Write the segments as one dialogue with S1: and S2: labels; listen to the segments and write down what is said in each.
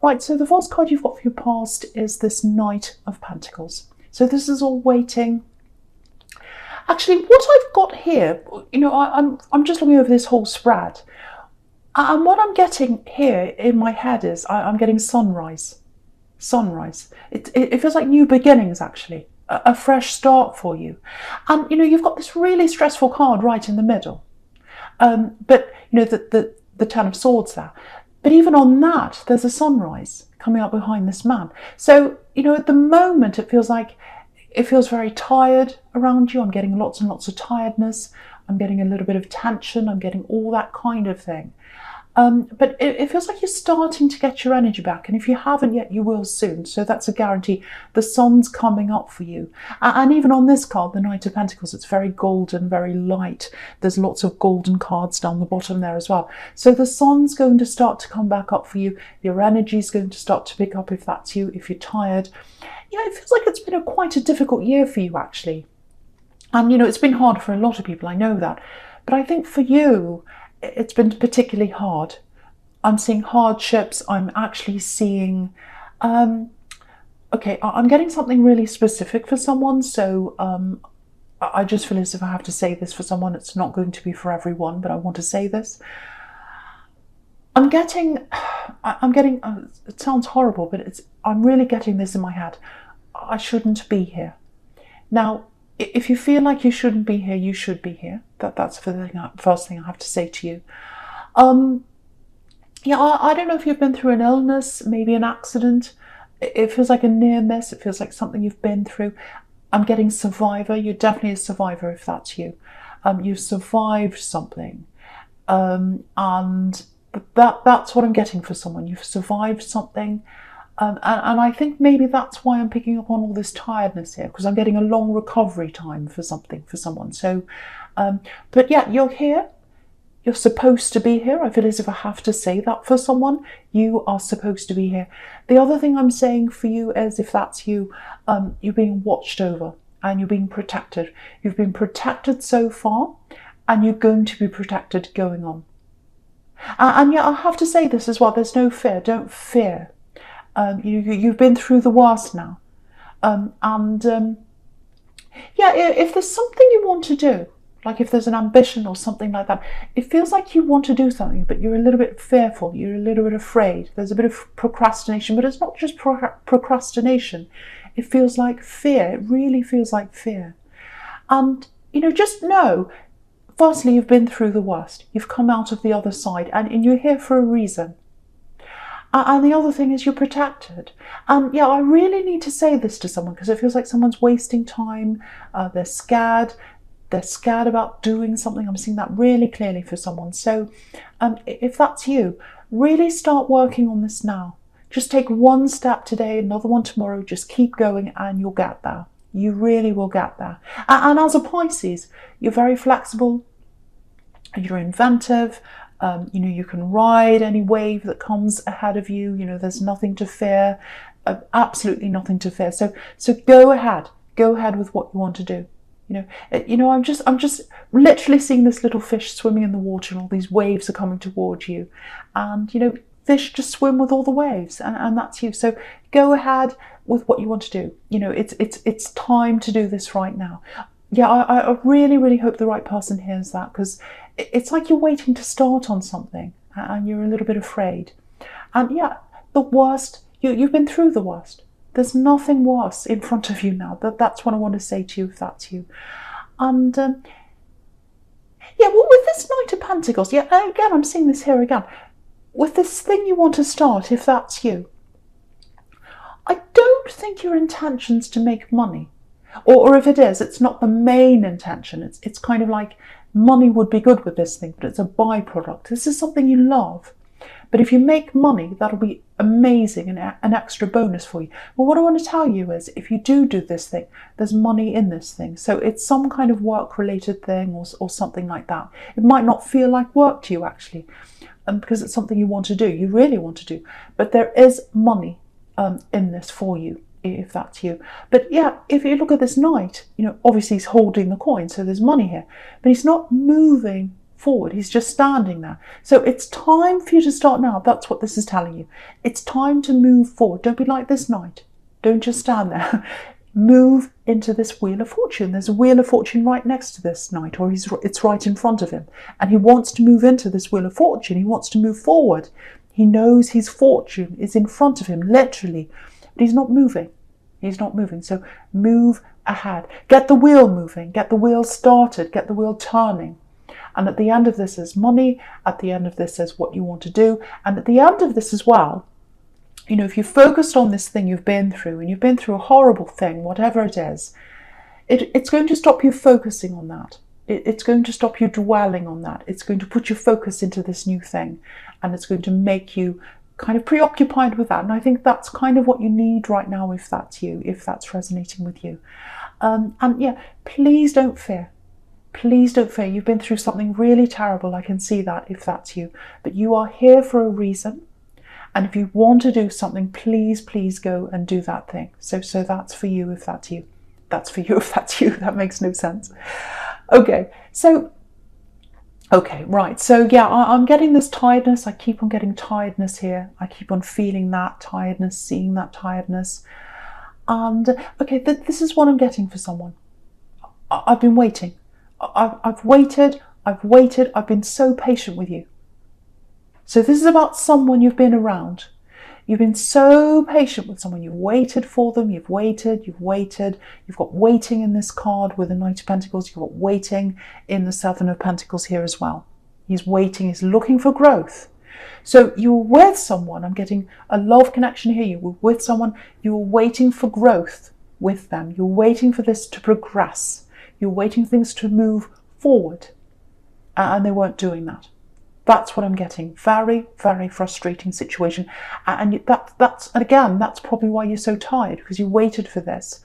S1: Right, so the first card you've got for your past is this Knight of Pentacles. So this is all waiting. Actually, what I've got here, I'm just looking over this whole spread. And what I'm getting here in my head is I'm getting sunrise. Sunrise. It feels like new beginnings, actually. A fresh start for you. And, you've got this really stressful card right in the middle. But, the Ten of Swords there. But even on that, there's a sunrise coming up behind this man. So, at the moment, it feels very tired around you. I'm getting lots and lots of tiredness. I'm getting a little bit of tension. I'm getting all that kind of thing. But it feels like you're starting to get your energy back. And if you haven't yet, you will soon. So that's a guarantee. The sun's coming up for you. And even on this card, the Knight of Pentacles, it's very golden, very light. There's lots of golden cards down the bottom there as well. So the sun's going to start to come back up for you. Your energy is going to start to pick up if that's you, if you're tired. It feels like it's been quite a difficult year for you, actually. And, it's been hard for a lot of people. I know that. But I think for you, it's been particularly hard. I'm seeing hardships. I'm actually seeing, okay, I'm getting something really specific for someone. So I just feel as if I have to say this for someone. It's not going to be for everyone, but I want to say this. I'm getting, it sounds horrible, but I'm really getting this in my head. I shouldn't be here. Now, if you feel like you shouldn't be here, you should be here. That's the first thing I have to say to you. I don't know if you've been through an illness, maybe an accident. It feels like a near miss. It feels like something you've been through. I'm getting survivor. You're definitely a survivor if that's you. You've survived something. And that's what I'm getting for someone. You've survived something. And I think maybe that's why I'm picking up on all this tiredness here, because I'm getting a long recovery time for someone. So, but yeah, you're here. You're supposed to be here. I feel as if I have to say that for someone. You are supposed to be here. The other thing I'm saying for you is, if that's you, you're being watched over and you're being protected. You've been protected so far, and you're going to be protected going on. And yeah, I have to say this as well. There's no fear. Don't fear. You've been through the worst now. Yeah, if there's something you want to do, like if there's an ambition or something like that, it feels like you want to do something, but you're a little bit fearful, you're a little bit afraid. There's a bit of procrastination, but it's not just procrastination. It feels like fear. It really feels like fear. And, just know, firstly, you've been through the worst. You've come out of the other side, and you're here for a reason. And the other thing is, you're protected. And yeah, I really need to say this to someone, because it feels like someone's wasting time. They're scared. They're scared about doing something. I'm seeing that really clearly for someone. So if that's you, really start working on this now. Just take one step today, another one tomorrow. Just keep going and you'll get there. You really will get there. And as a Pisces, you're very flexible. You're inventive. You can ride any wave that comes ahead of you. There's nothing to fear, absolutely nothing to fear. So go ahead with what you want to do. I'm just literally seeing this little fish swimming in the water, and all these waves are coming towards you. And, fish just swim with all the waves, and that's you. So go ahead with what you want to do. It's time to do this right now. Yeah, I really, really hope the right person hears that, because it's like you're waiting to start on something and you're a little bit afraid. And yeah, the worst, you've been through the worst. There's nothing worse in front of you now. That's what I want to say to you, if that's you. And yeah, well, with this Knight of Pentacles, yeah, again, I'm seeing this here again. With this thing you want to start, if that's you, I don't think your intention's to make money. Or if it is, it's not the main intention. It's kind of like, money would be good with this thing, but it's a byproduct. This is something you love. But if you make money, that'll be amazing and an extra bonus for you. But what I want to tell you is, if you do this thing, there's money in this thing. So it's some kind of work-related thing or something like that. It might not feel like work to you, actually, because it's something you want to do. You really want to do. But there is money in this for you, if that's you. But yeah, if you look at this knight, obviously he's holding the coin, so there's money here. But he's not moving forward. He's just standing there. So it's time for you to start now. That's what this is telling you. It's time to move forward. Don't be like this knight. Don't just stand there. Move into this Wheel of Fortune. There's a Wheel of Fortune right next to this knight, or it's right in front of him. And he wants to move into this Wheel of Fortune. He wants to move forward. He knows his fortune is in front of him, literally. But he's not moving. He's not moving. So move ahead. Get the wheel moving. Get the wheel started. Get the wheel turning. And at the end of this is money. At the end of this is what you want to do. And at the end of this as well, you know, if you're focused on this thing you've been through, and you've been through a horrible thing, whatever it is, it's going to stop you focusing on that. It's going to stop you dwelling on that. It's going to put your focus into this new thing, and it's going to make you kind of preoccupied with that. And I think that's kind of what you need right now, if that's you, if that's resonating with you. And yeah, please don't fear. Please don't fear. You've been through something really terrible. I can see that, if that's you. But you are here for a reason. And if you want to do something, please, please go and do that thing. So that's for you, if that's you. That's for you, if that's you. That makes no sense. Okay, right. So yeah, I'm getting this tiredness. I keep on getting tiredness here. I keep on feeling that tiredness, seeing that tiredness. And okay, this is what I'm getting for someone. I've been waiting. I've waited. I've been so patient with you. So this is about someone you've been around. You've been so patient with someone. You've waited for them. You've waited. You've got waiting in this card with the Knight of Pentacles. You've got waiting in the Seven of Pentacles here as well. He's waiting. He's looking for growth. So you're with someone. I'm getting a love connection here. You were with someone. You were waiting for growth with them. You're waiting for this to progress. You're waiting for things to move forward. And they weren't doing that. That's what I'm getting. Very, very frustrating situation. And that's probably why you're so tired, because you waited for this.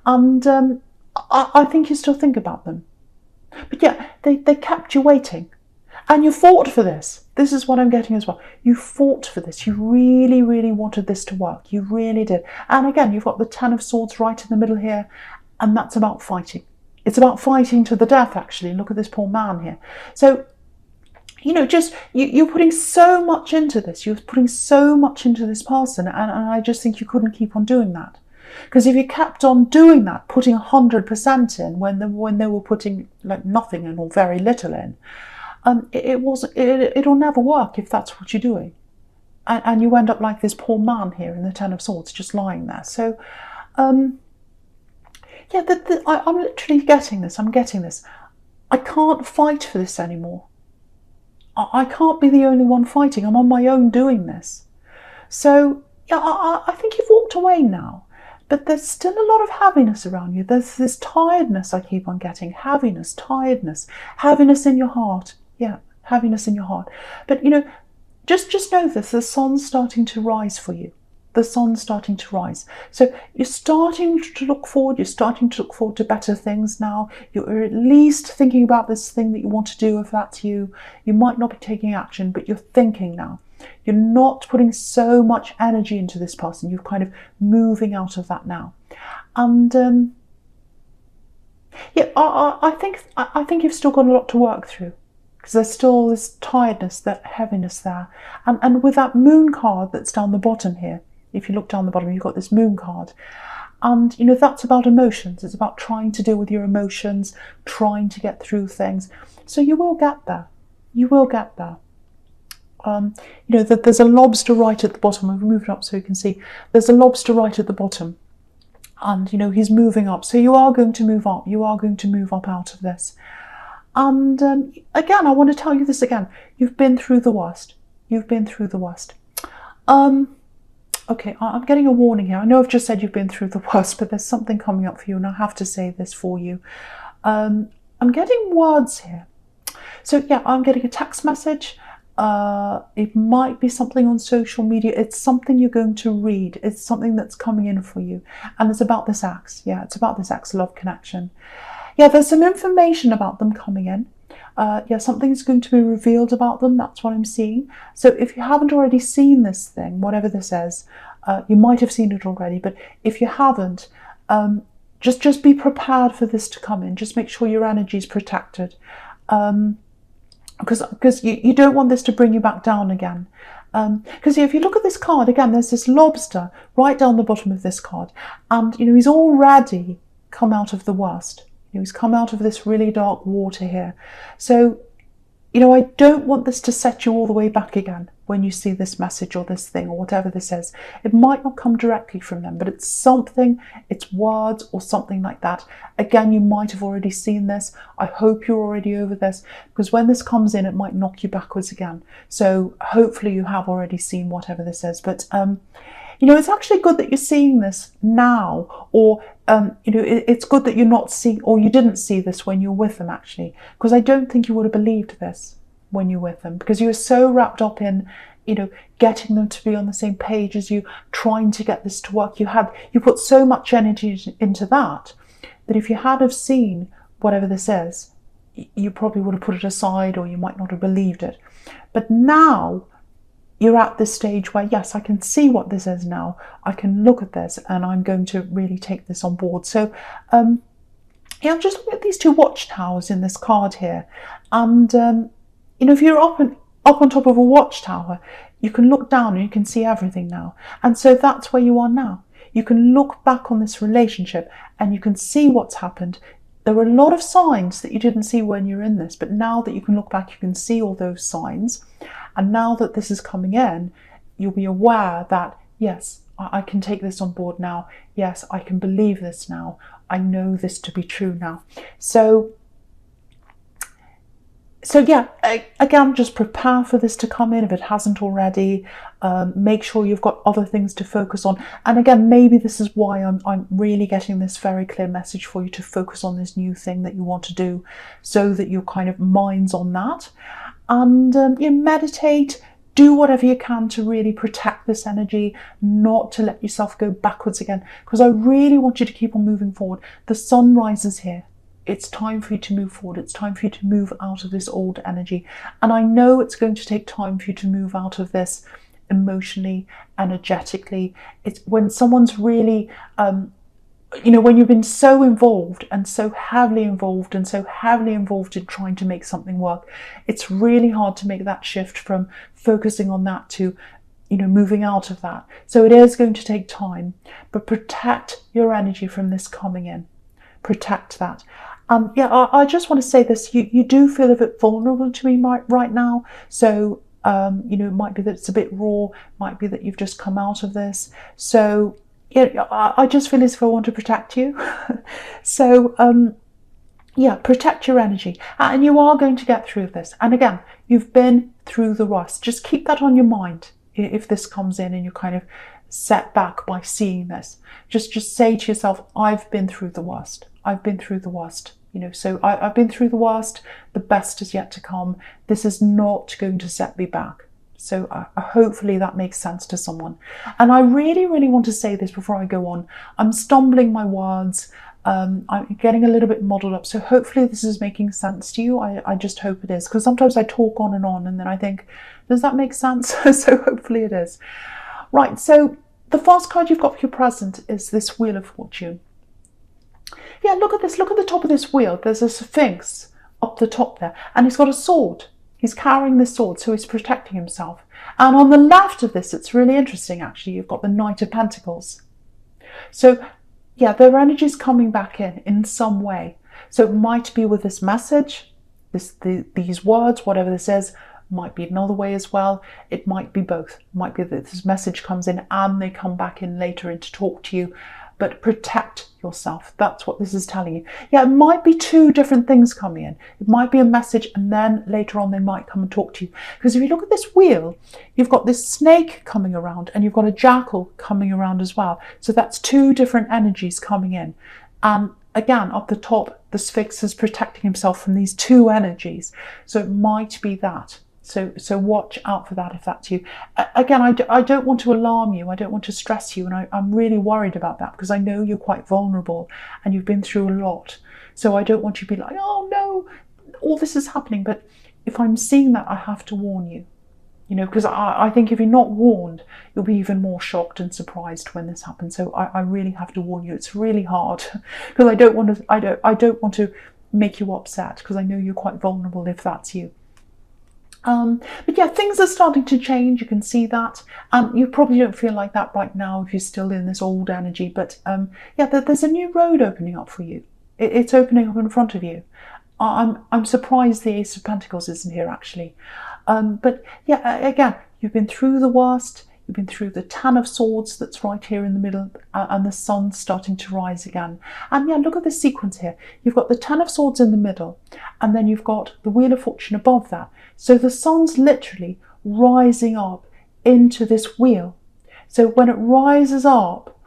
S1: And I think you still think about them. But yeah, they kept you waiting. And you fought for this. This is what I'm getting as well. You fought for this. You really, really wanted this to work. You really did. And again, you've got the Ten of Swords right in the middle here. And that's about fighting. It's about fighting to the death, actually. Look at this poor man here. So, you know, just you're putting so much into this. You're putting so much into this person, and I just think you couldn't keep on doing that. Because if you kept on doing that, putting 100% in when they were putting like nothing in or very little in, it'll never work if that's what you're doing, and you end up like this poor man here in the Ten of Swords, just lying there. So, yeah, I'm literally getting this. I'm getting this. I can't fight for this anymore. I can't be the only one fighting. I'm on my own doing this. So, yeah, I think you've walked away now. But there's still a lot of heaviness around you. There's this tiredness I keep on getting. Heaviness, tiredness, heaviness in your heart. Yeah, heaviness in your heart. But, you know, just know this. The sun's starting to rise for you. The sun's starting to rise. So you're starting to look forward. You're starting to look forward to better things now. You're at least thinking about this thing that you want to do, if that's you. You might not be taking action, but you're thinking now. You're not putting so much energy into this person. You're kind of moving out of that now. And yeah, I think you've still got a lot to work through, because there's still this tiredness, that heaviness there. And with that moon card that's down the bottom here, if you look down the bottom, you've got this moon card. And, you know, that's about emotions. It's about trying to deal with your emotions, trying to get through things. So you will get there. You will get there. You know, there's a lobster right at the bottom. I've moved it up so you can see. There's a lobster right at the bottom. And, you know, he's moving up. So you are going to move up. You are going to move up out of this. And again, I want to tell you this again. You've been through the worst. You've been through the worst. Okay, I'm getting a warning here. I know I've just said you've been through the worst, but there's something coming up for you, and I have to say this for you. I'm getting words here. So yeah, I'm getting a text message. It might be something on social media. It's something you're going to read. It's something that's coming in for you. And it's about this ex. Yeah, it's about this ex-love connection. Yeah, there's some information about them coming in. Yeah, something's going to be revealed about them. That's what I'm seeing. So if you haven't already seen this thing, whatever this is, you might have seen it already. But if you haven't, just be prepared for this to come in. Just make sure your energy is protected. because you don't want this to bring you back down again. Because if you look at this card again, there's this lobster right down the bottom of this card, and he's already come out of the worst. He's come out of this really dark water here. So I don't want this to set you all the way back again when you see this message or this thing or whatever this is. It might not come directly from them, but it's something, it's words or something like that. Again, you might have already seen this. I hope you're already over this, because when this comes in, it might knock you backwards again. So hopefully you have already seen whatever this is. But it's actually good that you're seeing this now, or it's good that you're not seeing, or you didn't see this when you were with them, actually, because I don't think you would have believed this when you're with them, because you were so wrapped up in getting them to be on the same page as you, trying to get this to work. You put so much energy into that if you had have seen whatever this is, you probably would have put it aside, or you might not have believed it. But now you're at this stage where, yes, I can see what this is now. I can look at this and I'm going to really take this on board. So, I'm just looking at these two watchtowers in this card here. And, if you're up on top of a watchtower, you can look down and you can see everything now. And so that's where you are now. You can look back on this relationship and you can see what's happened. There were a lot of signs that you didn't see when you're in this, but now that you can look back, you can see all those signs. And now that this is coming in, you'll be aware that, yes, I can take this on board now. Yes, I can believe this now. I know this to be true now. So yeah, again, just prepare for this to come in if it hasn't already. Make sure you've got other things to focus on. And again, maybe this is why I'm really getting this very clear message for you to focus on this new thing that you want to do, so that your kind of mind's on that. And you meditate, do whatever you can to really protect this energy, not to let yourself go backwards again, because I really want you to keep on moving forward. The sun rises here. It's time for you to move forward. It's time for you to move out of this old energy. And I know it's going to take time for you to move out of this emotionally, energetically. It's when someone's really, when you've been so involved and so heavily involved and so heavily involved in trying to make something work, it's really hard to make that shift from focusing on that to, moving out of that. So it is going to take time, but protect your energy from this coming in. Protect that. I just want to say this, you do feel a bit vulnerable to me right now. So, it might be that it's a bit raw, might be that you've just come out of this. So, I just feel as if I want to protect you. So, protect your energy. And you are going to get through this. And again, you've been through the worst. Just keep that on your mind if this comes in and you're kind of set back by seeing this. Just say to yourself, I've been through the worst. I've been through the worst. So I've been through the worst. The best is yet to come. This is not going to set me back. So hopefully that makes sense to someone. And I really, really want to say this before I go on. I'm stumbling my words. I'm getting a little bit muddled up. So hopefully this is making sense to you. I just hope it is. Because sometimes I talk on and then I think, does that make sense? So hopefully it is. Right, so the first card you've got for your present is this Wheel of Fortune. Yeah, look at this. Look at the top of this wheel. There's a Sphinx up the top there. And he's got a sword. He's carrying this sword, so he's protecting himself. And on the left of this, it's really interesting, actually. You've got the Knight of Pentacles. So, yeah, their energy's coming back in some way. So it might be with this message, these words, whatever this is. Might be another way as well. It might be both. It might be that this message comes in and they come back in later and to talk to you. But protect yourself. That's what this is telling you. Yeah, it might be two different things coming in. It might be a message and then later on they might come and talk to you. Because if you look at this wheel, you've got this snake coming around and you've got a jackal coming around as well. So that's two different energies coming in. And again, up the top, the Sphinx is protecting himself from these two energies. So it might be that. So watch out for that if that's you. Again, I don't want to alarm you. I don't want to stress you. And I'm really worried about that because I know you're quite vulnerable and you've been through a lot. So I don't want you to be like, oh no, all this is happening. But if I'm seeing that, I have to warn you. Because I think if you're not warned, you'll be even more shocked and surprised when this happens. So I really have to warn you. It's really hard because I don't want to make you upset because I know you're quite vulnerable if that's you. But yeah, things are starting to change. You can see that. You probably don't feel like that right now if you're still in this old energy. But yeah, there's a new road opening up for you. It's opening up in front of you. I'm surprised the Ace of Pentacles isn't here actually. But yeah, again, you've been through the worst. You've been through the Ten of Swords that's right here in the middle, and the sun's starting to rise again. And yeah, look at this sequence here. You've got the Ten of Swords in the middle, and then you've got the Wheel of Fortune above that. So the sun's literally rising up into this wheel. So when it rises up,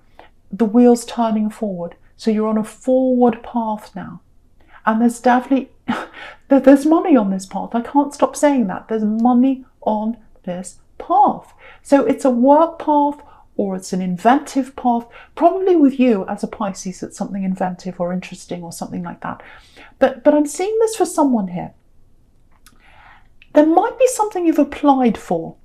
S1: the wheel's turning forward. So you're on a forward path now. And there's definitely, there's money on this path. I can't stop saying that. There's money on this path. So it's a work path or it's an inventive path. Probably with you as a Pisces, it's something inventive or interesting or something like that. But I'm seeing this for someone here. There might be something you've applied for.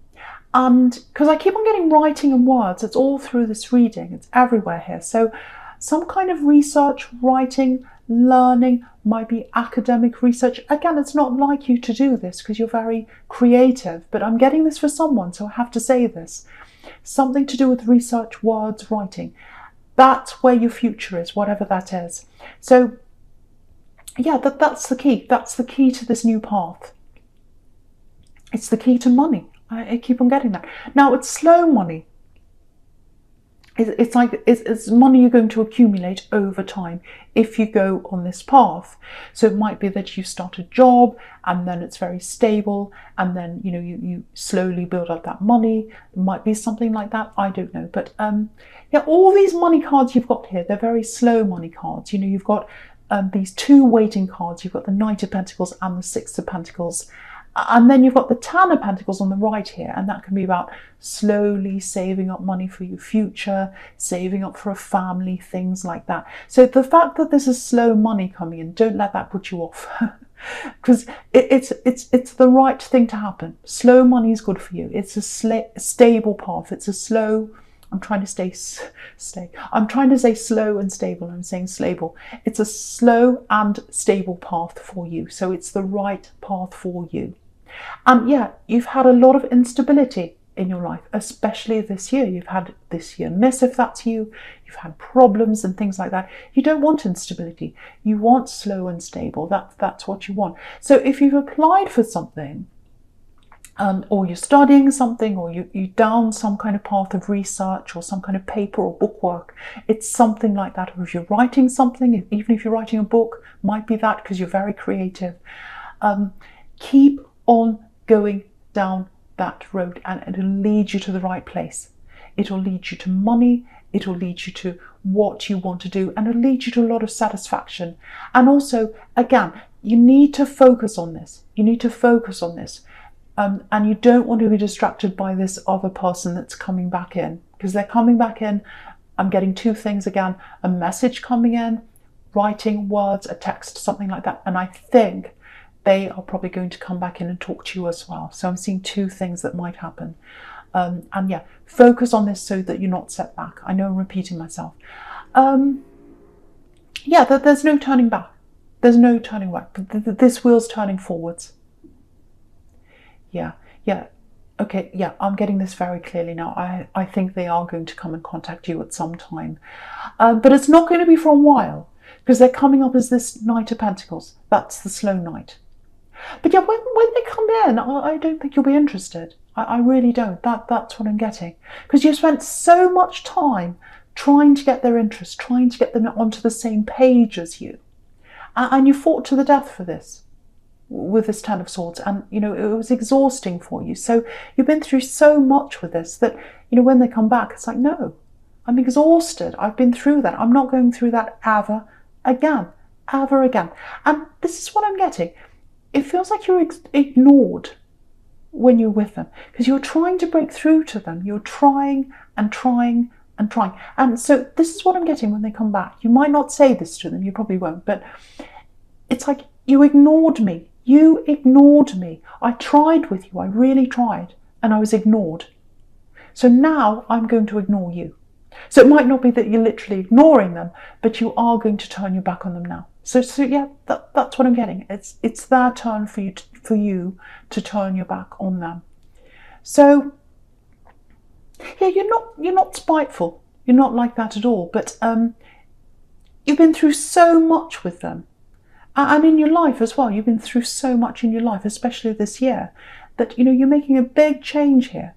S1: And because I keep on getting writing and words, it's all through this reading. It's everywhere here. So some kind of research, writing, learning, might be academic research. Again, it's not like you to do this because you're very creative, but I'm getting this for someone, so I have to say this. Something to do with research, words, writing. That's where your future is, whatever that is. So yeah, that's the key. That's the key to this new path. It's the key to money. I keep on getting that. Now, it's slow money. It's like it's money you're going to accumulate over time if you go on this path. So it might be that you start a job and then it's very stable, and then you slowly build up that money. It might be something like that. I don't know, but yeah, all these money cards you've got here, they're very slow money cards. You've got these two waiting cards. You've got the Knight of Pentacles and the Six of Pentacles. And then you've got the Ten of Pentacles on the right here, and that can be about slowly saving up money for your future, saving up for a family, things like that. So the fact that there's a slow money coming in, don't let that put you off, because it's the right thing to happen. Slow money is good for you. It's a stable path. It's a slow. I'm trying to I'm trying to say slow and stable. I'm saying stable. It's a slow and stable path for you. So it's the right path for you. And yeah, you've had a lot of instability in your life, especially this year. You've had this year miss, if that's you. You've had problems and things like that. You don't want instability. You want slow and stable. That's what you want. So if you've applied for something, or you're studying something, or you down some kind of path of research or some kind of paper or bookwork, it's something like that. Or if you're writing something, even if you're writing a book, might be that because you're very creative. Keep on going down that road, and it'll lead you to the right place. It'll lead you to money. It'll lead you to what you want to do, and it'll lead you to a lot of satisfaction. And also, again, you need to focus on this. You need to focus on this. And you don't want to be distracted by this other person that's coming back in, because they're coming back in. I'm getting two things again: a message coming in, writing, words, a text, something like that. And I think they are probably going to come back in and talk to you as well. So I'm seeing two things that might happen. And yeah, focus on this so that you're not set back. I know I'm repeating myself. Yeah, there's no turning back. There's no turning back. This wheel's turning forwards. Yeah. Okay, yeah, I'm getting this very clearly now. I think they are going to come and contact you at some time. But it's not going to be for a while, because they're coming up as this Knight of Pentacles. That's the slow knight. But yeah, when they come in, I don't think you'll be interested. I really don't. That's what I'm getting. Because you spent so much time trying to get their interest, trying to get them onto the same page as you. And you fought to the death for this, with this Ten of Swords. And, it was exhausting for you. So you've been through so much with this that, when they come back, it's like, no, I'm exhausted. I've been through that. I'm not going through that ever again. And this is what I'm getting. It feels like you're ignored when you're with them, because you're trying to break through to them. You're trying and trying and trying. And so this is what I'm getting when they come back. You might not say this to them, you probably won't, but it's like, you ignored me. You ignored me. I tried with you. I really tried, and I was ignored. So now I'm going to ignore you. So it might not be that you're literally ignoring them, but you are going to turn your back on them now. So yeah, that's what I'm getting. It's their turn for for you to turn your back on them. So yeah, you're not spiteful. You're not like that at all. But you've been through so much with them. And in your life as well, you've been through so much in your life, especially this year, that, you're making a big change here.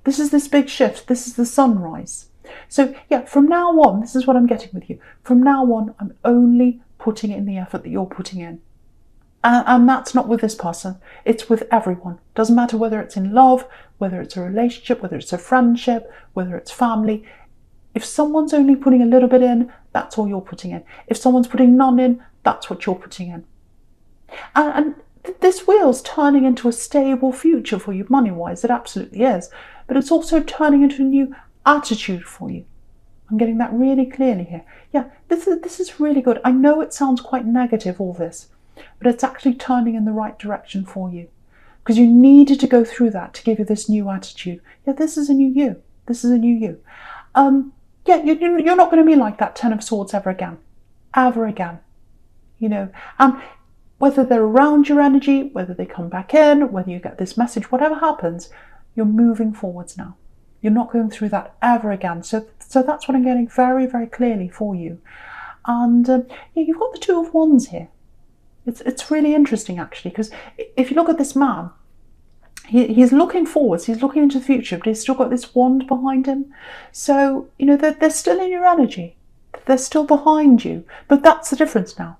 S1: This is this big shift. This is the sunrise. So yeah, from now on, this is what I'm getting with you. From now on, I'm only putting in the effort that you're putting in. And that's not with this person. It's with everyone. Doesn't matter whether it's in love, whether it's a relationship, whether it's a friendship, whether it's family. If someone's only putting a little bit in, that's all you're putting in. If someone's putting none in, that's what you're putting in. And this wheel's turning into a stable future for you money-wise. It absolutely is. But it's also turning into a new attitude for you. I'm getting that really clearly here. Yeah, this is really good. I know it sounds quite negative, all this, but it's actually turning in the right direction for you. Because you needed to go through that to give you this new attitude. Yeah, this is a new you. This is a new you. Yeah, you're not going to be like that Ten of Swords ever again. Ever again. And whether they're around your energy, whether they come back in, whether you get this message, whatever happens, you're moving forwards now. You're not going through that ever again. So that's what I'm getting very, very clearly for you. And yeah, you've got the Two of Wands here. It's really interesting, actually, because if you look at this man, he's looking forwards, he's looking into the future, but he's still got this wand behind him. So, they're still in your energy. They're still behind you. But that's the difference now.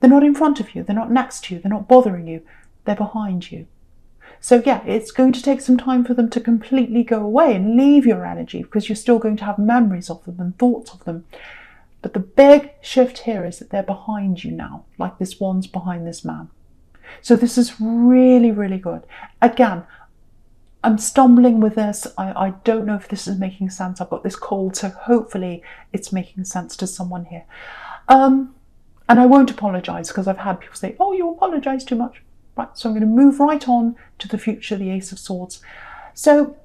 S1: They're not in front of you. They're not next to you. They're not bothering you. They're behind you. So yeah, it's going to take some time for them to completely go away and leave your energy, because you're still going to have memories of them and thoughts of them. But the big shift here is that they're behind you now, like this wand's behind this man. So this is really, really good. Again, I'm stumbling with this. I don't know if this is making sense. I've got this cold, so hopefully it's making sense to someone here. And I won't apologise, because I've had people say, oh, you apologise too much. Right, so I'm going to move right on to the future, the Ace of Swords. So,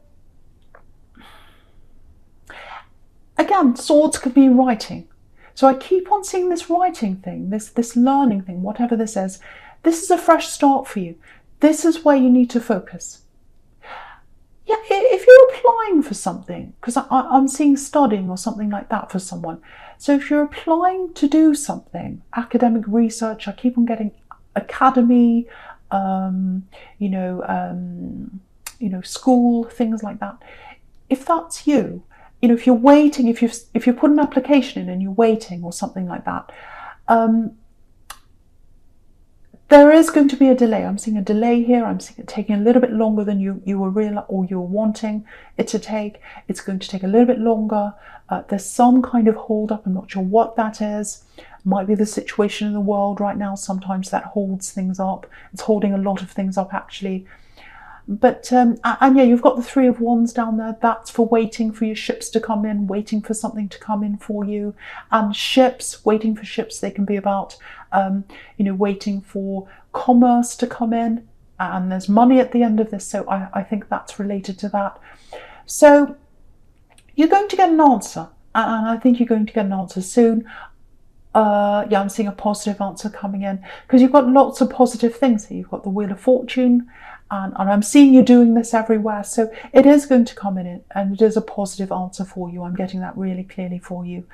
S1: again, swords could be writing. So I keep on seeing this writing thing, this learning thing, whatever this is. This is a fresh start for you. This is where you need to focus. Yeah, if you're applying for something, because I'm seeing studying or something like that for someone. So if you're applying to do something, academic research, I keep on getting academy, school, things like that. If that's you, if you're waiting, if you put an application in and you're waiting or something like that, there is going to be a delay. I'm seeing a delay here. I'm seeing it taking a little bit longer than you were real or you were wanting it to take. It's going to take a little bit longer. There's some kind of hold up. I'm not sure what that is. Might be the situation in the world right now. Sometimes that holds things up. It's holding a lot of things up, actually. But and yeah, you've got the Three of Wands down there. That's for waiting for your ships to come in, waiting for something to come in for you. And ships, waiting for ships, they can be about waiting for commerce to come in, and there's money at the end of this. So I think that's related to that. So you're going to get an answer, and I think you're going to get an answer soon. Yeah, I'm seeing a positive answer coming in, because you've got lots of positive things here. You've got the Wheel of Fortune, and I'm seeing you doing this everywhere. So it is going to come in, and it is a positive answer for you. I'm getting that really clearly for you.